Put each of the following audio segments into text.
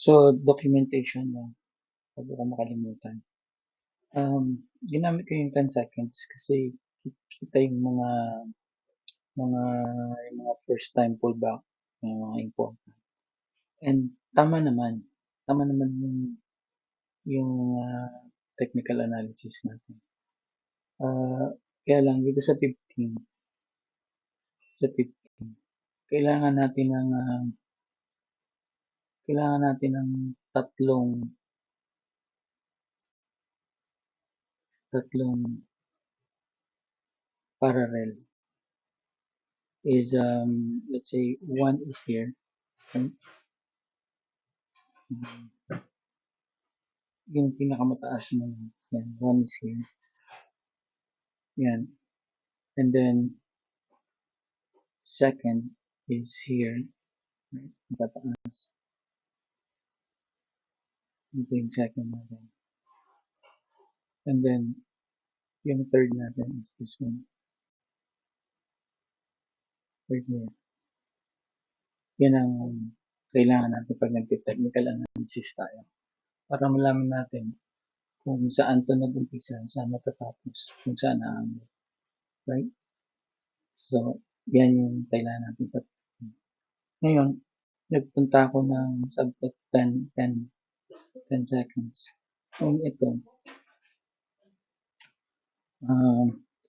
So, documentation lang, bago ko makalimutan. Ginamit ko yung 10 seconds kasi kita yung mga yung mga first time pullback, yung mga important. And tama naman yung technical analysis natin. Ah, kaya lang dito sa 15, kailangan natin ng tatlong parallel is let's say one is here, right? Yung pinakamataas mo yan, one is here, yan. And then second is here, right? Pataas. Ito yung second natin. And then yung third natin is this one, right here. Yan ang kailangan natin pag nag-technical analysis tayo. Para malaman natin kung saan to nag-umpisa, saan matatapos, kung saan naanggap. Right? So, yan yung kailangan natin sa ngayon, nagpunta ako ng subject 10 seconds. And ito,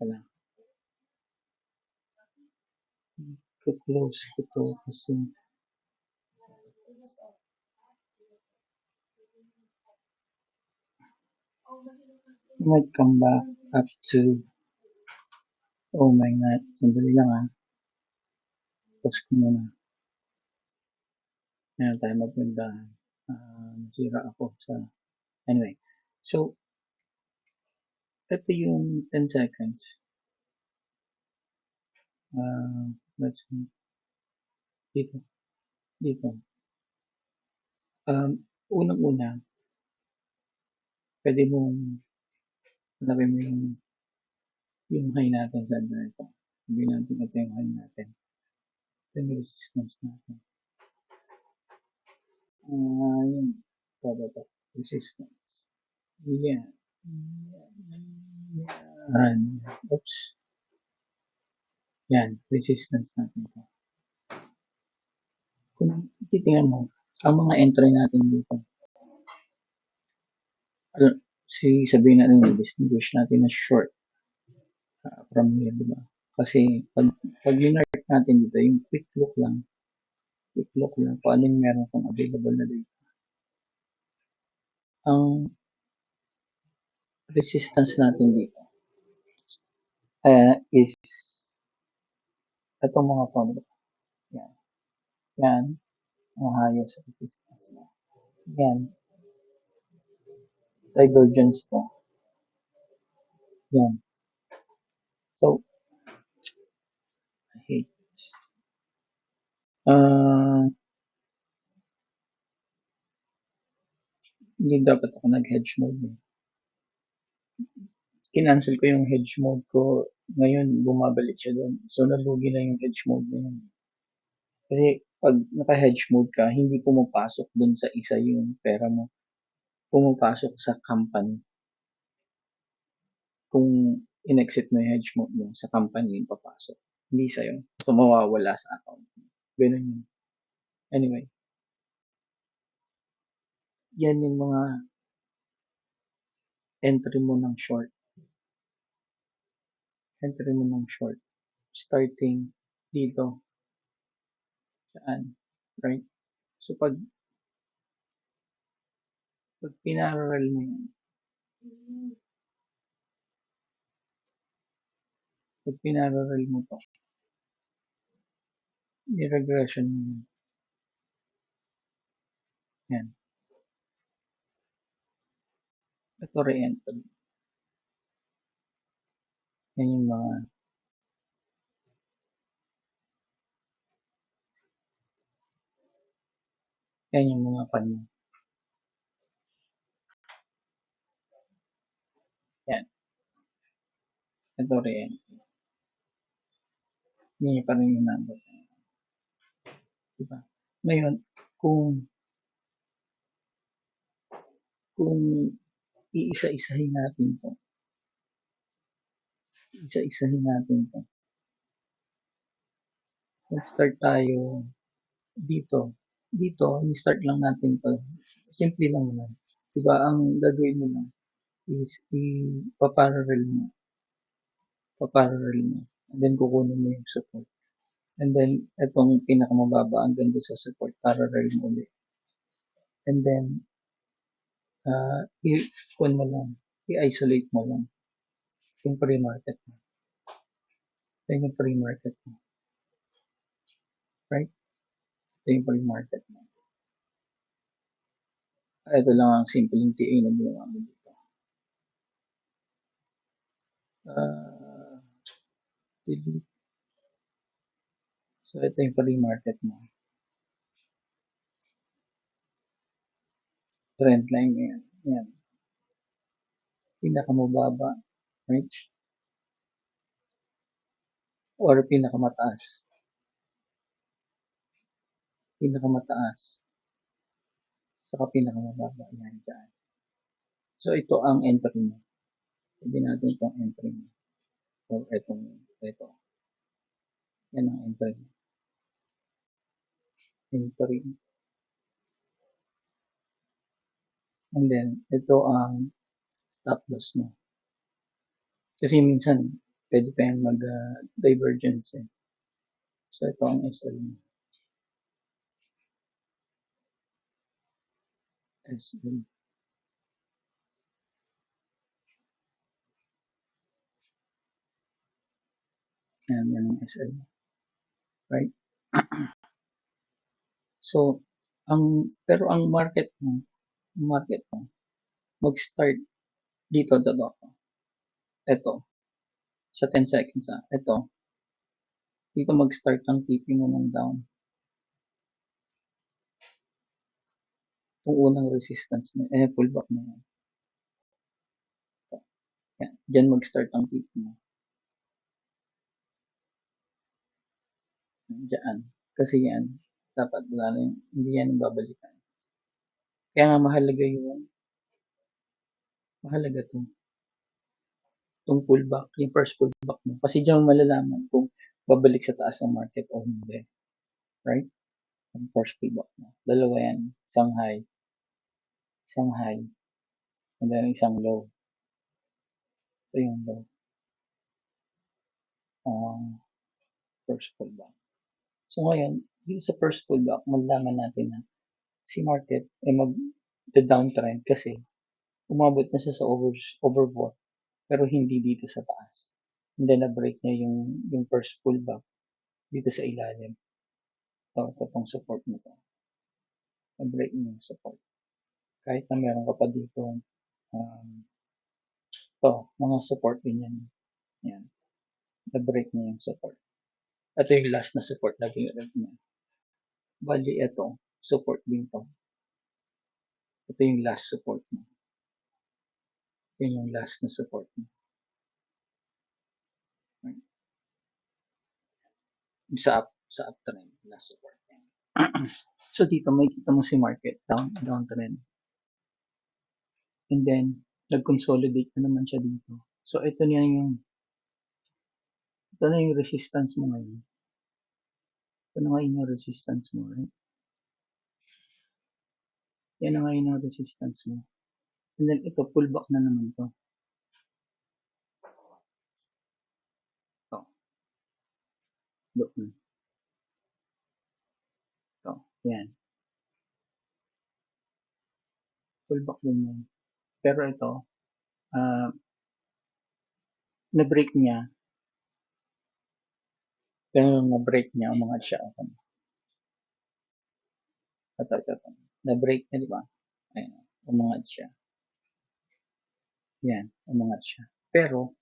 wala. Close ko to kasi might come back up to oh my god, sandali lang pause ko muna. Ayan tayo magpunta. Nasira ako sa anyway. So, ito yung 10 seconds. Let's see. Dito. Unang-una, pwede mong hanapin mo yung high natin sa ito. Sabihin natin ito yung high natin. Ito yung resistance natin. Yun. Ito. Resistance. Yan. Yan. Oops. Yan. Resistance natin ito. Kung titingnan mo, ang mga entry natin dito, sabihin natin, distinguish natin na short from here, di ba? Kasi pag minark natin dito, yung quick look lang, kung ano yung meron kong available na dito. Ang resistance natin dito is itong mga tono. Yan. Yan. Ang highest resistance mo. Yan. Divergence to. Yan. So, I hate this. Hindi dapat ako nag-hedge mode. Kinancel ko yung hedge mode ko. Ngayon, bumabalik siya doon. So, nalugi na yung hedge mode na yun. Kasi, pag naka-hedge mode ka, hindi pumapasok doon sa isa yung pera mo. Pumapasok sa company. Kung in-exit mo yung hedge mode mo, sa company yung papasok. Hindi sa'yo. So, mawawala sa account. Ganun yun. Anyway. Yan yung mga entry mo ng short. Entry mo ng short. Starting dito. Saan? Right? So, pag pinaral mo yan, pag pinaral mo to, i-regression mo yan. Yan. Ito re-enter. Yan yung mga kanya. Yan. Ito re-enter. Hindi pa rin yung number. Diba? Ngayon, kung kung iisa-isahin natin 'to, mag-start tayo dito. Dito, i-start lang natin 'to, simple lang naman. 'Di ba ang gagawin mo lang is pa-parallel mo, and then kukunin mo yung support. And then itong pinakamababa hanggang dun sa support, parallel mo ulit. And then i-kuwan mo lang, i-isolate mo lang yung pre-market mo. Yan yung pre-market mo, right? Ito yung pre-market mo. Ito lang ang simpleng TA na ginawa mo dito. So ito yung pre-market mo. Trend line mo yan. Yan. Pinakamababa, right? Or pinakamataas. Saka pinakamababa. Yan dyan. So ito ang entry mo. Sabi natin itong entry mo. Or ito. Yan ang entry mo. Entry. And then, ito ang stop loss mo. Kasi minsan, pwede tayong mag-divergence eh. So ito ang SL mo. SL. Yan ang SL. Right? So, pero ang market mo, mag-start dito, ito, sa 10 seconds, ito, dito mag-start ang TP mo ng down. Itong unang resistance mo, pullback mo yan. Yan, dyan mag-start ang TP mo. Diyan. Kasi yan, dapat wala na yung, hindi yan babalikan. Kaya nga mahalaga to. Itong pullback, yung first pullback mo. Kasi diyan mo malalaman kung babalik sa taas ng market o hindi. Right? Yung first pullback mo. Dalawa yan. Isang high, and then isang low. Ito yung low. First pullback. So ngayon, dito sa first pullback, malalaman natin na si market ay mag-downtrend kasi umabot na siya sa overbought pero hindi dito sa taas. And then na-break niya yung first pullback dito sa ilalim. Itong support nito. Na-break niya yung support. Kahit na meron ka pa dito mga support din yan. Yan. Na-break niya yung support. Ito yung last na support na ginagawa niya. Bali, ito, support din to. Ito yung last support mo. Ito yung last na support mo. Right? Sa uptrend, last support. So dito, may kita mo si market, downtrend. And then, nag-consolidate na naman siya dito. So ito na yung resistance mo ngayon. Ito na ngayon yung resistance mo, right? Yan na ngayon yung resistance mo. And then ito, pullback na naman to. Look na. Yan. Pullback din yan. Pero ito, na-break niya. Pero na-break niya, umangat siya. Ito. Na-break niya, di ba? Ayan, umangat siya. Yan, umangat siya. Pero,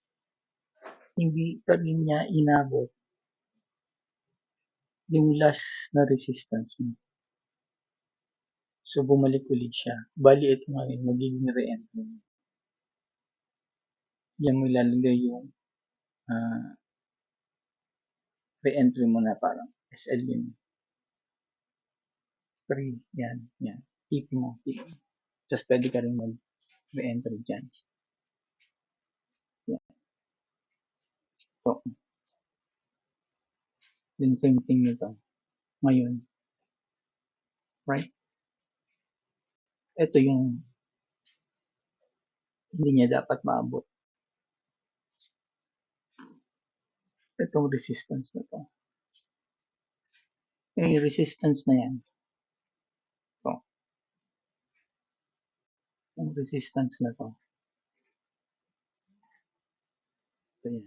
hindi pa rin niya inabot yung last na resistance mo. So, bumalik ulit siya. Bali, ito ngayon, magiging re-entry. Yan mo ilalagay yung re-entry mo na parang SL yun. Free. Yan. TP mo. Just pwede ka rin may entry dyan. Yan. So, then same thing nito. Ngayon, right? Ito yung hindi niya dapat maabot. Itong resistance na to. Yung resistance na yan. So, yung resistance na to. Ito yan.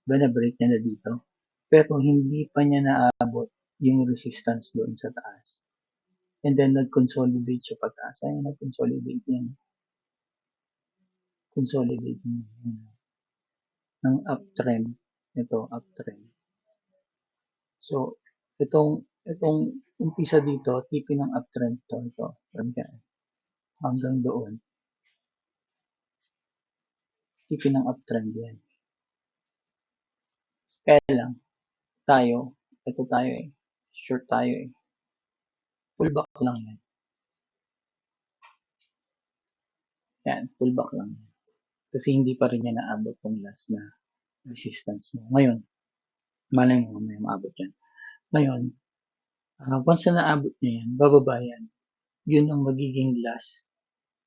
Na-break niya na dito. Pero hindi pa niya naabot yung resistance doon sa taas. And then, nag-consolidate siya pataas. Ay, nag-consolidate yan. Consolidate niya. Ng uptrend. Ito, uptrend. So, itong umpisa dito, tipi ng uptrend to. Ito, from dyan. Hanggang doon. Tipi ng uptrend yan. Kaya lang, ito tayo eh. Short tayo eh. Pullback lang yan. Yan, pullback lang yan. Kasi hindi pa rin niya naabot yung last na resistance mo. Ngayon, malay mo may maabot yan. Ngayon, once na naabot niya yan, bababa yan. Yun ang magiging last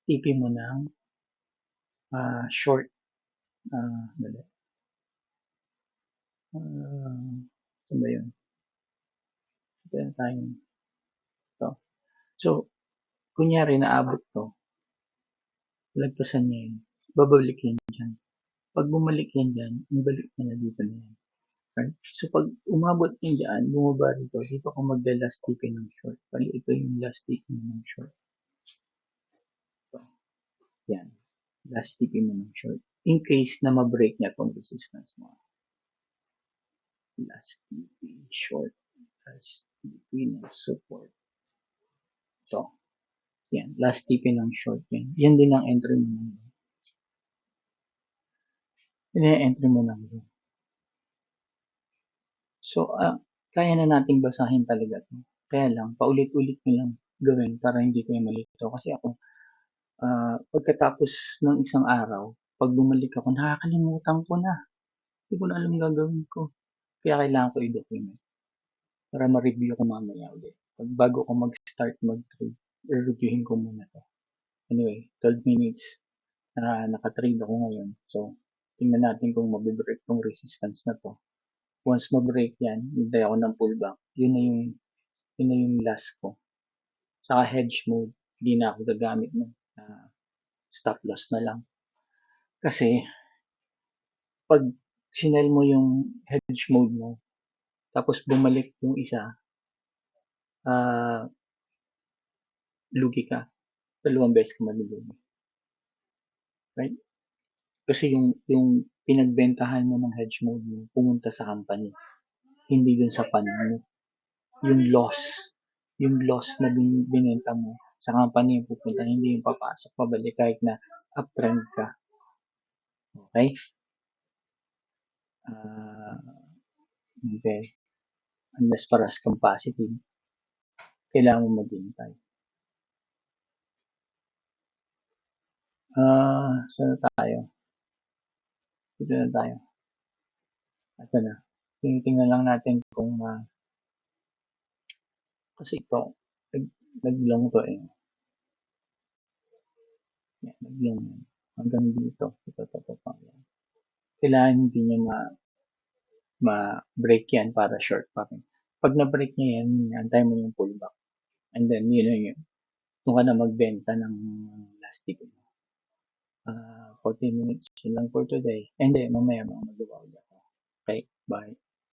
tipi mo ng short. Dali. Saan ba yun? Ito na tayo. Ito. So, kunyari naabot to. Lagpasan niya yun. Babalik yan dyan. Pag bumalik yan dyan, ibalik niya na dito na yan. Right? So, pag umabot yan dyan, bumaba dito, dito ka magla-last tipi ng short. Pali ito yung last tipi ng short. So, yan. Last tipi mo ng short. In case na ma-break niya itong resistance mo. Last tipi, short. Last tipi ng support. So, yan. Last tipi ng short yan. Yan din ang entry mo ng entry mo ng So, kaya na nating basahin talaga ito. Kaya lang, paulit-ulit nyo lang gawin para hindi kayo malito. Kasi ako, pagkatapos ng isang araw, pag bumalik ako, nakakalimutan ko na. Hindi ko na alam gagawin ko. Kaya kailangan ko i-document para ma-review ko mamaya ulit. Pag bago ko mag-start mag-trade, i-reviewin ko muna to. Anyway, 12 minutes na naka-trade ako ngayon. So, tingnan natin kung mabibreak tong resistance na to. Once ma-break yan, hintay ako ng pullback. Yun na yung last ko. Saka hedge mode, hindi na ako gagamit ng stop loss na lang. Kasi, pag sinel mo yung hedge mode mo, tapos bumalik yung isa, lugi ka. 2 beses ka malulugi. Right? Kasi yung pinagbentahan mo ng hedge mode mo, pumunta sa company. Hindi dun sa fund mo. Yung loss na binenta mo sa company yung pupunta, hindi yung papasok, pabalik kahit na uptrend ka. Okay? Okay. Unless paras kang positive, kailangan mo maghintay. Saan na tayo? Dito na tayo. Ito na. Tingnan lang natin kung kasi ito, nag-long to eh. Yan, nag-long. Hanggang dito. Ito. Kailangan hindi niya ma-break yan para short pa rin. Pag na-break niya yan, antay mo yung pullback. And then, yun. Doon ka na magbenta ng last tip mo. 40 minutes yun lang for today. And then, mamaya magawa ulit ako. Okay, bye.